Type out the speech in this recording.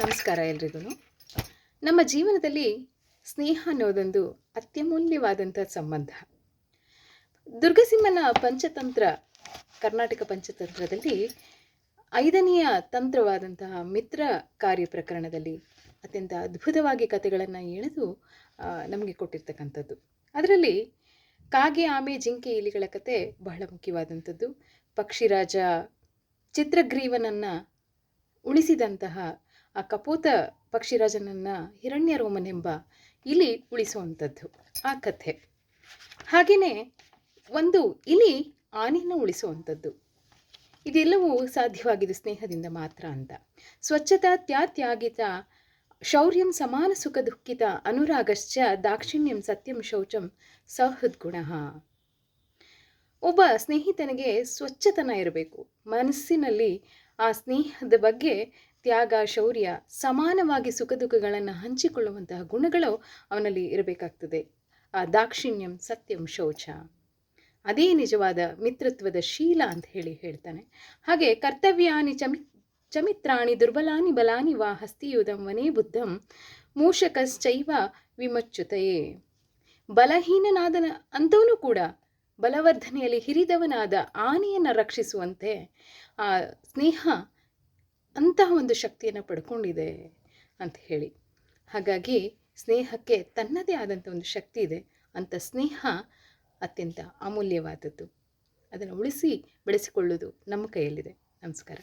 ನಮಸ್ಕಾರ ಎಲ್ರಿಗೂ. ನಮ್ಮ ಜೀವನದಲ್ಲಿ ಸ್ನೇಹ ಅನ್ನೋದೊಂದು ಅತ್ಯಮೂಲ್ಯವಾದಂಥ ಸಂಬಂಧ. ದುರ್ಗಸಿಂಹನ ಪಂಚತಂತ್ರ, ಕರ್ನಾಟಕ ಪಂಚತಂತ್ರದಲ್ಲಿ 5ನೆಯ ತಂತ್ರವಾದಂತಹ ಮಿತ್ರ ಕಾರ್ಯ ಪ್ರಕರಣದಲ್ಲಿ ಅತ್ಯಂತ ಅದ್ಭುತವಾಗಿ ಕಥೆಗಳನ್ನು ಎಳೆದು ನಮಗೆ ಕೊಟ್ಟಿರ್ತಕ್ಕಂಥದ್ದು. ಅದರಲ್ಲಿ ಕಾಗೆ, ಆಮೆ, ಜಿಂಕೆ, ಇಲಿಗಳ ಕತೆ ಬಹಳ ಮುಖ್ಯವಾದಂಥದ್ದು. ಪಕ್ಷಿರಾಜ ಚಿತ್ರಗ್ರೀವನನ್ನು ಉಳಿಸಿದಂತಹ ಆ ಕಪೋತ ಪಕ್ಷಿರಾಜನನ್ನು ಹಿರಣ್ಯರೋಮನೆಂಬ ಇಲಿ ಉಳಿಸುವಂಥದ್ದು ಆ ಕಥೆ. ಹಾಗೆಯೇ ಒಂದು ಇಲಿ ಆನೆಯನ್ನು ಉಳಿಸುವಂಥದ್ದು. ಇದೆಲ್ಲವೂ ಸಾಧ್ಯವಾಗಿದ್ದು ಸ್ನೇಹದಿಂದ ಮಾತ್ರ ಅಂತ. ಸ್ವಚ್ಛತಾ ತ್ಯಾಗಿತ ಶೌರ್ಯಂ ಸಮಾನ ಸುಖ ದುಃಖಿತ ಅನುರಾಗಶ್ಚ ದಾಕ್ಷಿಣ್ಯಂ ಸತ್ಯಂ ಶೌಚಂ ಸಹೃದ್ಗುಣ. ಒಬ್ಬ ಸ್ನೇಹಿತನಿಗೆ ಸ್ವಚ್ಛತನ ಇರಬೇಕು. ಮನಸ್ಸಿನಲ್ಲಿ ಆ ಸ್ನೇಹದ ಬಗ್ಗೆ ತ್ಯಾಗ, ಶೌರ್ಯ, ಸಮಾನವಾಗಿ ಸುಖ ದುಃಖಗಳನ್ನು ಹಂಚಿಕೊಳ್ಳುವಂತಹ ಗುಣಗಳು ಅವನಲ್ಲಿ ಇರಬೇಕಾಗ್ತದೆ. ಆ ದಾಕ್ಷಿಣ್ಯಂ ಸತ್ಯಂ ಶೌಚ, ಅದೇ ನಿಜವಾದ ಮಿತ್ರತ್ವದ ಶೀಲ ಅಂತ ಹೇಳ್ತಾನೆ. ಹಾಗೆ ಕರ್ತವ್ಯಾನಿ ಚಮಿತ್ರಾಣಿ ದುರ್ಬಲಾನಿ ಬಲಾನಿ ವಾ ಹಸ್ತಿಯುಧಂ ವನೇ ಬುದ್ಧಂ ಮೂಷಕಶ್ಚೈವ ವಿಮಚ್ಚುತೆಯೇ. ಬಲಹೀನನಾದ ಅಂತವನು ಕೂಡ ಬಲವರ್ಧನೆಯಲ್ಲಿ ಹಿರಿದವನಾದ ಆನೆಯನ್ನು ರಕ್ಷಿಸುವಂತೆ ಆ ಸ್ನೇಹ ಅಂತಹ ಒಂದು ಶಕ್ತಿಯನ್ನು ಪಡ್ಕೊಂಡಿದೆ ಅಂತ ಹೇಳಿ. ಹಾಗಾಗಿ ಸ್ನೇಹಕ್ಕೆ ತನ್ನದೇ ಆದಂಥ ಒಂದು ಶಕ್ತಿ ಇದೆ. ಅಂಥ ಸ್ನೇಹ ಅತ್ಯಂತ ಅಮೂಲ್ಯವಾದದ್ದು. ಅದನ್ನು ಉಳಿಸಿ ಬೆಳೆಸಿಕೊಳ್ಳೋದು ನಮ್ಮ ಕೈಯಲ್ಲಿದೆ. ನಮಸ್ಕಾರ.